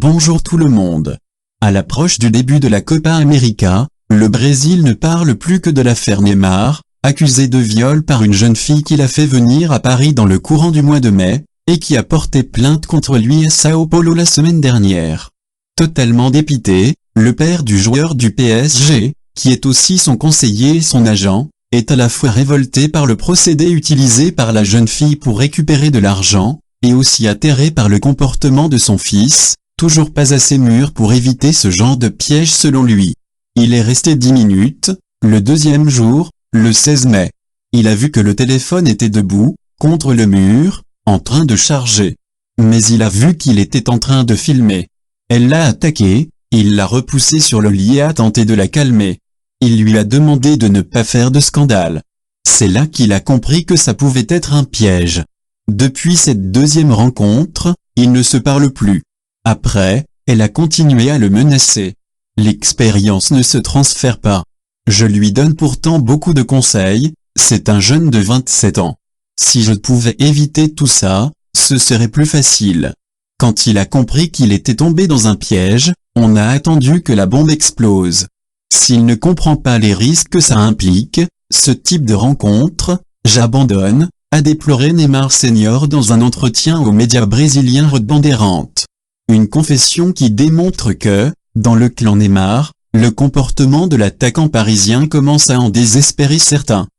Bonjour tout le monde. À l'approche du début de la Copa América, le Brésil ne parle plus que de l'affaire Neymar, accusé de viol par une jeune fille qui l'a fait venir à Paris dans le courant du mois de mai, et qui a porté plainte contre lui à Sao Paulo la semaine dernière. Totalement dépité, le père du joueur du PSG, qui est aussi son conseiller et son agent, est à la fois révolté par le procédé utilisé par la jeune fille pour récupérer de l'argent, et aussi atterré par le comportement de son fils, toujours pas assez mûr pour éviter ce genre de piège selon lui. Il est resté 10 minutes, le deuxième jour, le 16 mai. Il a vu que le téléphone était debout, contre le mur, en train de charger. Mais il a vu qu'il était en train de filmer. Elle l'a attaqué, il l'a repoussé sur le lit et a tenté de la calmer. Il lui a demandé de ne pas faire de scandale. C'est là qu'il a compris que ça pouvait être un piège. Depuis cette deuxième rencontre, ils ne se parlent plus. Après, elle a continué à le menacer. L'expérience ne se transfère pas. Je lui donne pourtant beaucoup de conseils, c'est un jeune de 27 ans. Si je pouvais éviter tout ça, ce serait plus facile. Quand il a compris qu'il était tombé dans un piège, on a attendu que la bombe explose. S'il ne comprend pas les risques que ça implique, ce type de rencontre, j'abandonne, a déploré Neymar Senior dans un entretien aux médias brésiliens Rede Bandeirantes. Une confession qui démontre que, dans le clan Neymar, le comportement de l'attaquant parisien commence à en désespérer certains.